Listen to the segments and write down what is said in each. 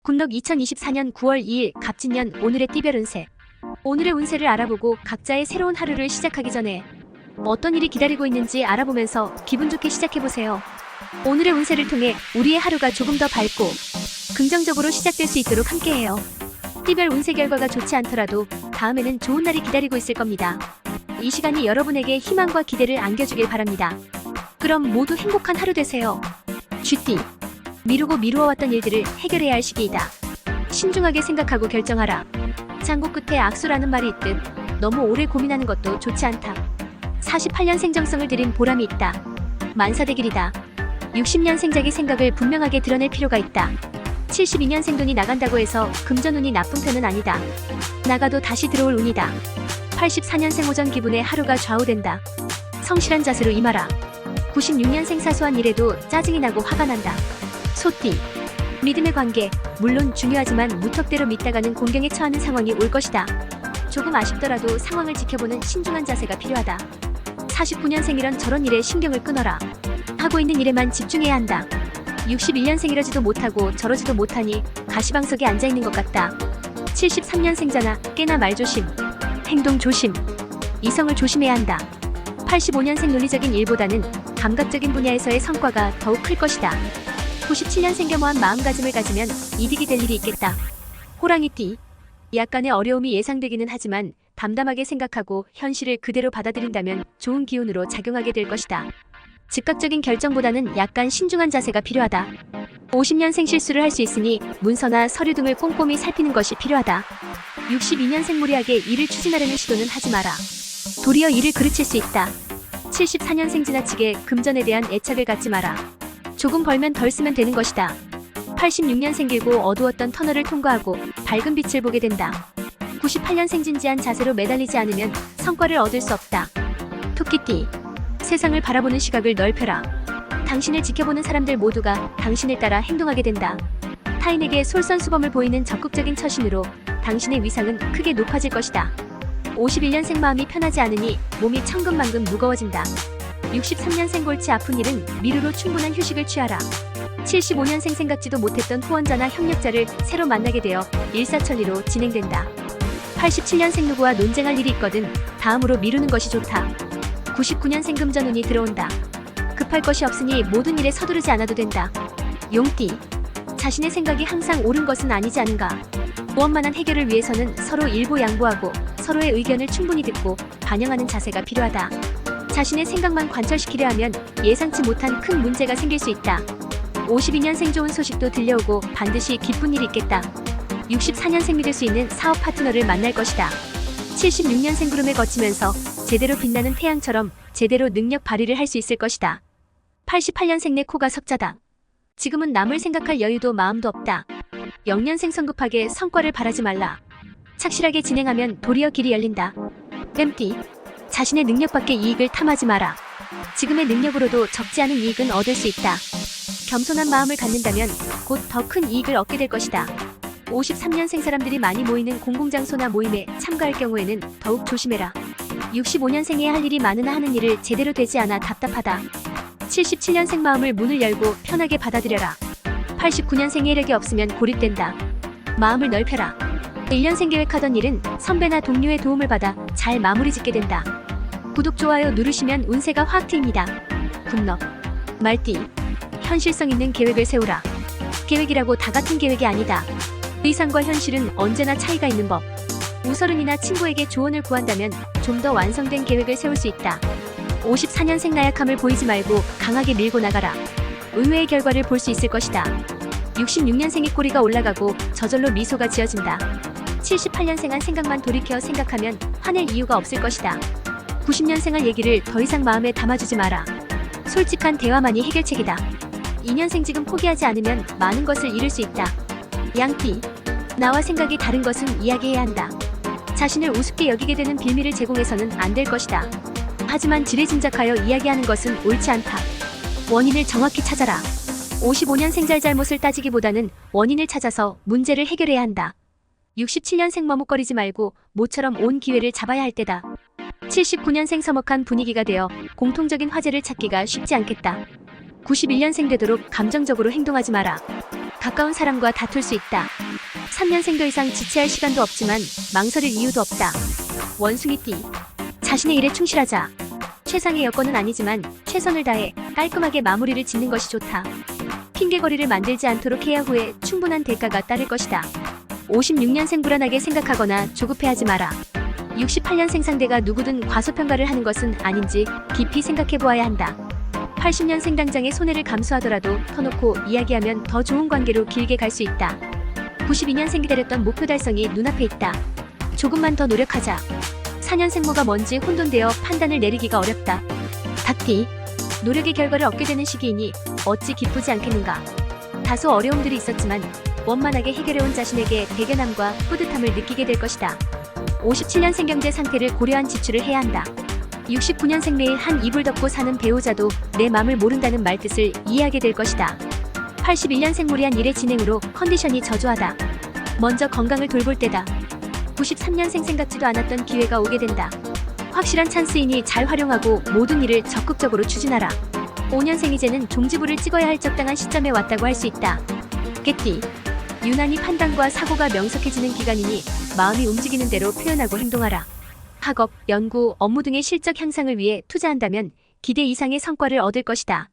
굿럭 2024년 9월 2일 갑진년 오늘의 띠별 운세. 오늘의 운세를 알아보고 각자의 새로운 하루를 시작하기 전에 어떤 일이 기다리고 있는지 알아보면서 기분 좋게 시작해보세요. 오늘의 운세를 통해 우리의 하루가 조금 더 밝고 긍정적으로 시작될 수 있도록 함께해요. 띠별 운세 결과가 좋지 않더라도 다음에는 좋은 날이 기다리고 있을 겁니다. 이 시간이 여러분에게 희망과 기대를 안겨주길 바랍니다. 그럼 모두 행복한 하루 되세요. 쥐띠. 미루고 미루어왔던 일들을 해결해야 할 시기이다. 신중하게 생각하고 결정하라. 장고 끝에 악수라는 말이 있듯 너무 오래 고민하는 것도 좋지 않다. 48년생 정성을 들인 보람이 있다. 만사대길이다. 60년생 자기 생각을 분명하게 드러낼 필요가 있다. 72년생 돈이 나간다고 해서 금전운이 나쁜 편은 아니다. 나가도 다시 들어올 운이다. 84년생 오전 기분에 하루가 좌우된다. 성실한 자세로 임하라. 96년생 사소한 일에도 짜증이 나고 화가 난다. 소띠. 믿음의 관계, 물론 중요하지만 무턱대로 믿다가는 공경에 처하는 상황이 올 것이다. 조금 아쉽더라도 상황을 지켜보는 신중한 자세가 필요하다. 49년생이란 저런 일에 신경을 끊어라. 하고 있는 일에만 집중해야 한다. 61년생이라지도 못하고 저러지도 못하니 가시방석에 앉아있는 것 같다. 73년생자나 깨나 말조심, 행동 조심, 이성을 조심해야 한다. 85년생 논리적인 일보다는 감각적인 분야에서의 성과가 더욱 클 것이다. 97년생 겸허한 마음가짐을 가지면 이득이 될 일이 있겠다. 호랑이띠. 약간의 어려움이 예상되기는 하지만 담담하게 생각하고 현실을 그대로 받아들인다면 좋은 기운으로 작용하게 될 것이다. 즉각적인 결정보다는 약간 신중한 자세가 필요하다. 50년생 실수를 할 수 있으니 문서나 서류 등을 꼼꼼히 살피는 것이 필요하다. 62년생 무리하게 일을 추진하려는 시도는 하지 마라. 도리어 일을 그르칠 수 있다. 74년생 지나치게 금전에 대한 애착을 갖지 마라. 조금 벌면 덜 쓰면 되는 것이다. 86년생 길고 어두웠던 터널을 통과하고 밝은 빛을 보게 된다. 98년생 진지한 자세로 매달리지 않으면 성과를 얻을 수 없다. 토끼띠. 세상을 바라보는 시각을 넓혀라. 당신을 지켜보는 사람들 모두가 당신을 따라 행동하게 된다. 타인에게 솔선수범을 보이는 적극적인 처신으로 당신의 위상은 크게 높아질 것이다. 51년생 마음이 편하지 않으니 몸이 천근만근 무거워진다. 63년생 골치 아픈 일은 미루로 충분한 휴식을 취하라. 75년생 생각지도 못했던 후원자나 협력자를 새로 만나게 되어 일사천리로 진행된다. 87년생 누구와 논쟁할 일이 있거든 다음으로 미루는 것이 좋다. 99년생 금전운이 들어온다. 급할 것이 없으니 모든 일에 서두르지 않아도 된다. 용띠. 자신의 생각이 항상 옳은 것은 아니지 않은가. 원만한 해결을 위해서는 서로 일보양보하고 서로의 의견을 충분히 듣고 반영하는 자세가 필요하다. 자신의 생각만 관철시키려 하면 예상치 못한 큰 문제가 생길 수 있다. 52년생 좋은 소식도 들려오고 반드시 기쁜 일이 있겠다. 64년생 믿을 수 있는 사업 파트너를 만날 것이다. 76년생 구름에 거치면서 제대로 빛나는 태양처럼 제대로 능력 발휘를 할 수 있을 것이다. 88년생 내 코가 석자다. 지금은 남을 생각할 여유도 마음도 없다. 0년생 성급하게 성과를 바라지 말라. 착실하게 진행하면 도리어 길이 열린다. 뱀띠. 자신의 능력 밖의 이익을 탐하지 마라. 지금의 능력으로도 적지 않은 이익은 얻을 수 있다. 겸손한 마음을 갖는다면 곧 더 큰 이익을 얻게 될 것이다. 53년생 사람들이 많이 모이는 공공장소나 모임에 참가할 경우에는 더욱 조심해라. 65년생이 할 일이 많으나 하는 일을 제대로 되지 않아 답답하다. 77년생 마음을 문을 열고 편하게 받아들여라. 89년생 이력이 없으면 고립된다. 마음을 넓혀라. 1년생 계획하던 일은 선배나 동료의 도움을 받아 잘 마무리 짓게 된다. 구독, 좋아요 누르시면 운세가 확 트입니다. 굿럭. 말띠. 현실성 있는 계획을 세우라. 계획이라고 다 같은 계획이 아니다. 의상과 현실은 언제나 차이가 있는 법. 우서른이나 친구에게 조언을 구한다면 좀 더 완성된 계획을 세울 수 있다. 54년생 나약함을 보이지 말고 강하게 밀고 나가라. 의외의 결과를 볼 수 있을 것이다. 66년생이 꼬리가 올라가고 저절로 미소가 지어진다. 78년생한 생각만 돌이켜 생각하면 화낼 이유가 없을 것이다. 90년생할 얘기를 더 이상 마음에 담아주지 마라. 솔직한 대화만이 해결책이다. 2년생 지금 포기하지 않으면 많은 것을 잃을 수 있다. 양띠. 나와 생각이 다른 것은 이야기해야 한다. 자신을 우습게 여기게 되는 빌미를 제공해서는 안 될 것이다. 하지만 지레짐작하여 이야기하는 것은 옳지 않다. 원인을 정확히 찾아라. 55년생 잘못을 따지기보다는 원인을 찾아서 문제를 해결해야 한다. 67년생 머뭇거리지 말고 모처럼 온 기회를 잡아야 할 때다. 79년생 서먹한 분위기가 되어 공통적인 화제를 찾기가 쉽지 않겠다. 91년생 되도록 감정적으로 행동하지 마라. 가까운 사람과 다툴 수 있다. 3년생 더 이상 지체할 시간도 없지만 망설일 이유도 없다. 원숭이띠. 자신의 일에 충실하자. 최상의 여건은 아니지만 최선을 다해 깔끔하게 마무리를 짓는 것이 좋다. 핑계거리를 만들지 않도록 해야 후에 충분한 대가가 따를 것이다. 56년생 불안하게 생각하거나 조급해하지 마라. 68년생 상대가 누구든 과소평가를 하는 것은 아닌지 깊이 생각해보아야 한다. 80년생 당장의 손해를 감수하더라도 터놓고 이야기하면 더 좋은 관계로 길게 갈 수 있다. 92년생 기다렸던 목표 달성이 눈앞에 있다. 조금만 더 노력하자. 4년생 뭐가 뭔지 혼돈되어 판단을 내리기가 어렵다. 닭띠. 노력의 결과를 얻게 되는 시기이니 어찌 기쁘지 않겠는가. 다소 어려움들이 있었지만 원만하게 해결해온 자신에게 대견함과 뿌듯함을 느끼게 될 것이다. 57년생 경제 상태를 고려한 지출을 해야 한다. 69년생 매일 한 이불 덮고 사는 배우자도 내 맘을 모른다는 말뜻을 이해하게 될 것이다. 81년생 무리한 일의 진행으로 컨디션이 저조하다. 먼저 건강을 돌볼 때다. 93년생 생각지도 않았던 기회가 오게 된다. 확실한 찬스이니 잘 활용하고 모든 일을 적극적으로 추진하라. 5년생 이제는 종지부를 찍어야 할 적당한 시점에 왔다고 할 수 있다. 개띠. 유난히 판단과 사고가 명석해지는 기간이니 마음이 움직이는 대로 표현하고 행동하라. 학업, 연구, 업무 등의 실적 향상을 위해 투자한다면 기대 이상의 성과를 얻을 것이다.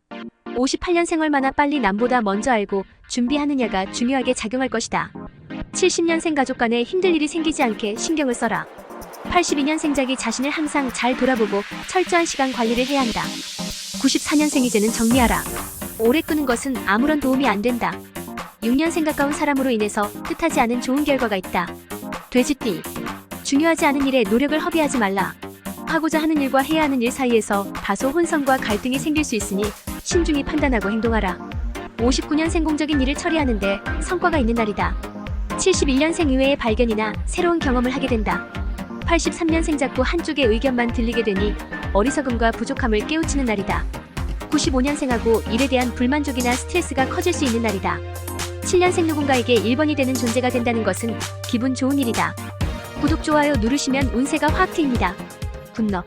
58년생 얼마나 빨리 남보다 먼저 알고 준비하느냐가 중요하게 작용할 것이다. 70년생 가족 간에 힘들 일이 생기지 않게 신경을 써라. 82년생작이 자신을 항상 잘 돌아보고 철저한 시간 관리를 해야 한다. 94년생 이제는 정리하라. 오래 끄는 것은 아무런 도움이 안 된다. 6년생 가까운 사람으로 인해서 뜻하지 않은 좋은 결과가 있다. 돼지띠. 중요하지 않은 일에 노력을 허비하지 말라. 하고자 하는 일과 해야 하는 일 사이에서 다소 혼선과 갈등이 생길 수 있으니 신중히 판단하고 행동하라. 59년생 공적인 일을 처리하는데 성과가 있는 날이다. 71년생 의외의 발견이나 새로운 경험을 하게 된다. 83년생 자꾸 한쪽의 의견만 들리게 되니 어리석음과 부족함을 깨우치는 날이다. 95년생하고 일에 대한 불만족이나 스트레스가 커질 수 있는 날이다. 7년생 누군가에게 1번이 되는 존재가 된다는 것은 기분 좋은 일이다. 구독, 좋아요 누르시면 운세가 확 트입니다. 굿럭.